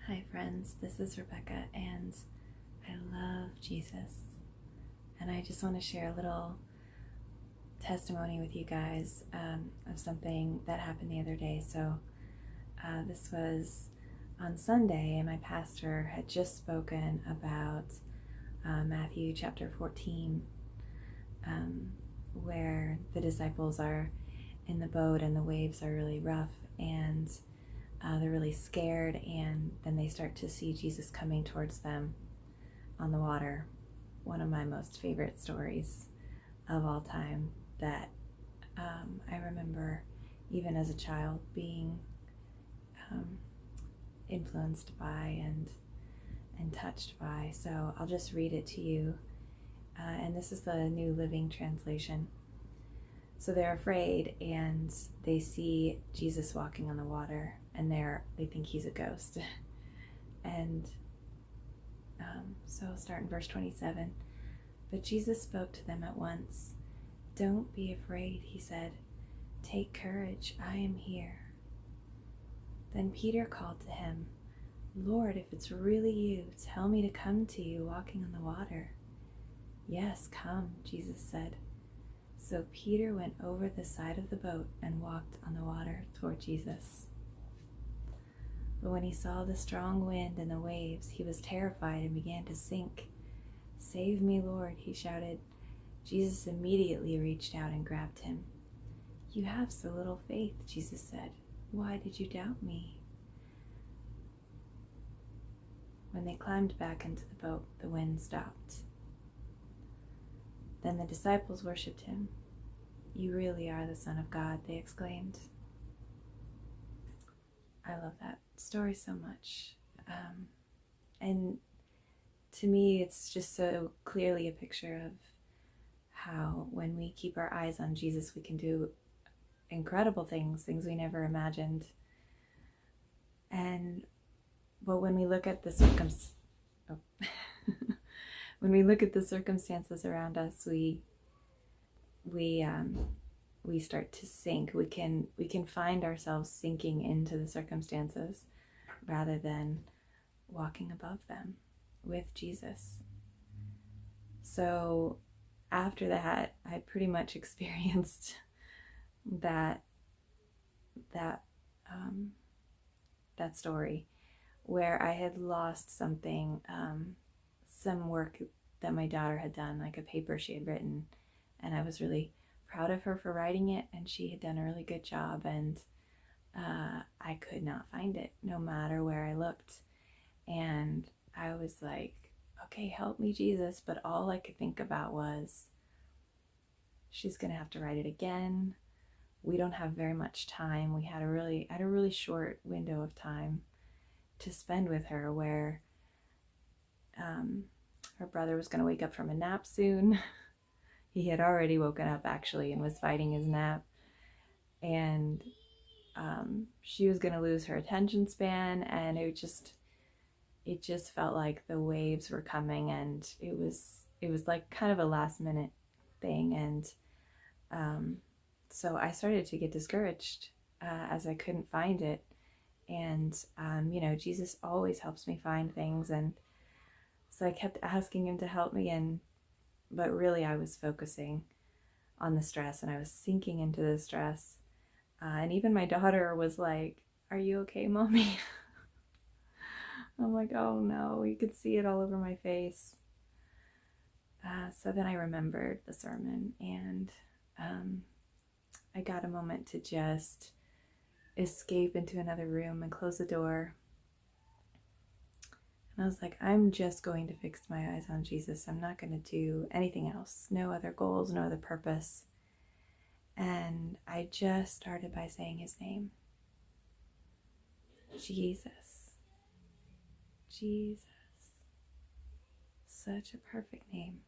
Hi friends, this is Rebecca and I love Jesus. And I just want to share a little testimony with you guys of something that happened the other day. So this was on Sunday, and my pastor had just spoken about Matthew chapter 14, where the disciples are in the boat and the waves are really rough, and they're really scared, and then they start to see Jesus coming towards them on the water. One of my most favorite stories of all time that I remember even as a child being influenced by and touched by. So I'll just read it to you. And this is the New Living Translation. So they're afraid, and they see Jesus walking on the water, and they think he's a ghost. And so I'll start in verse 27. But Jesus spoke to them at once. "Don't be afraid," he said. "Take courage, I am here." Then Peter called to him, "Lord, if it's really you, tell me to come to you walking on the water." "Yes, come," Jesus said. So Peter went over the side of the boat and walked on the water toward Jesus. But when he saw the strong wind and the waves, he was terrified and began to sink. "Save me, Lord," he shouted. Jesus immediately reached out and grabbed him. "You have so little faith," Jesus said. "Why did you doubt me?" When they climbed back into the boat, the wind stopped. Then the disciples worshipped him. "You really are the Son of God," they exclaimed. I love that story so much. And to me, it's just so clearly a picture of how when we keep our eyes on Jesus, we can do incredible things we never imagined. But when we look at the when we look at the circumstances around us, we start to sink. We can find ourselves sinking into the circumstances rather than walking above them with Jesus. So after that, I pretty much experienced that story where I had lost something, some work that my daughter had done, like a paper she had written, and I was really proud of her for writing it, and she had done a really good job, and I could not find it no matter where I looked. And I was like, okay, help me, Jesus. But all I could think about was, she's gonna have to write it again. We don't have very much time. We had a really short window of time to spend with her, where her brother was going to wake up from a nap soon. He had already woken up actually and was fighting his nap, and she was going to lose her attention span, and it just felt like the waves were coming, and it was like kind of a last minute thing. And so I started to get discouraged as I couldn't find it. And Jesus always helps me find things, and so I kept asking him to help me, but really I was focusing on the stress, and I was sinking into the stress. And even my daughter was like, "Are you okay, Mommy?" I'm like, oh no, you could see it all over my face. So then I remembered the sermon, and I got a moment to just escape into another room and close the door. And I was like, I'm just going to fix my eyes on Jesus. I'm not going to do anything else. No other goals, no other purpose. And I just started by saying his name. Jesus. Jesus. Such a perfect name.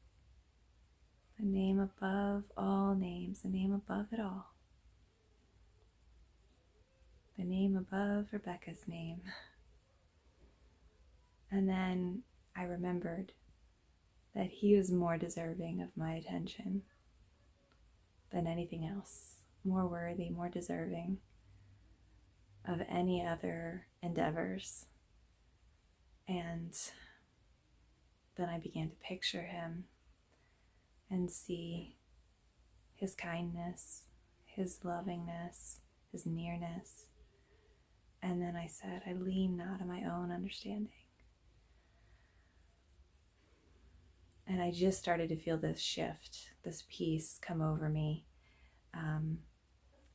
The name above all names. The name above it all. The name above Rebecca's name. And then I remembered that he was more deserving of my attention than anything else, more worthy, more deserving of any other endeavors And then I began to picture him and see his kindness, his lovingness, his nearness. And then I said, I lean not on my own understanding. And I just started to feel this shift, this peace come over me.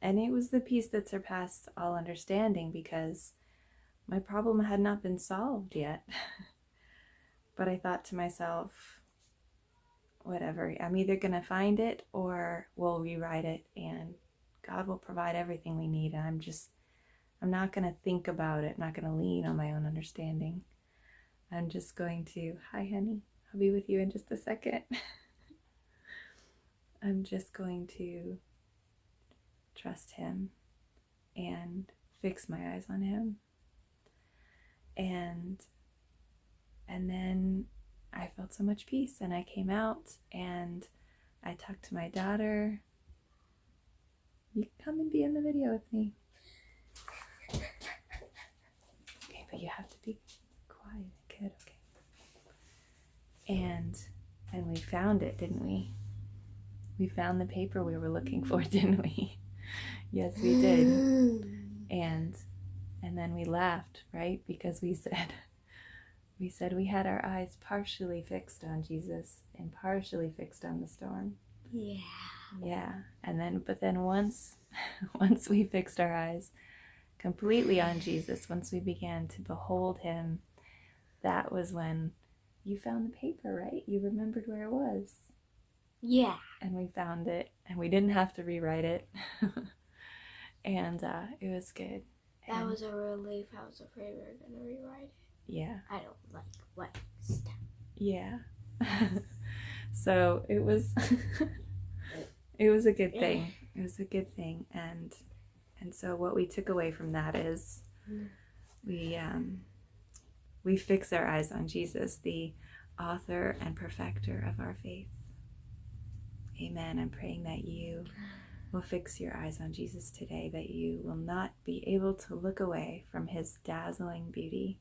And it was the peace that surpassed all understanding, because my problem had not been solved yet. But I thought to myself, whatever, I'm either going to find it or we'll rewrite it, and God will provide everything we need. And I'm not going to think about it. I'm not going to lean on my own understanding. I'm just going to, hi honey, I'll be with you in just a second. I'm just going to trust him and fix my eyes on him. And then I felt so much peace, and I came out and I talked to my daughter. You can come and be in the video with me. Okay, but you have to be quiet, kid, okay? And we found it, didn't we? We found the paper we were looking for, didn't we? Yes, we did. And then we laughed, right? Because we said we had our eyes partially fixed on Jesus and partially fixed on the storm. Yeah. Yeah. But then once we fixed our eyes completely on Jesus, once we began to behold him, that was when you found the paper, right? You remembered where it was. Yeah. And we found it, and we didn't have to rewrite it. And it was good. That was a relief. I was afraid we were going to rewrite it. Yeah. I don't like wet stuff. Yeah. So it was a good thing. It was a good thing. And so what we took away from that is we fix our eyes on Jesus, the author and perfecter of our faith. Amen. I'm praying that you will fix your eyes on Jesus today, that you will not be able to look away from his dazzling beauty,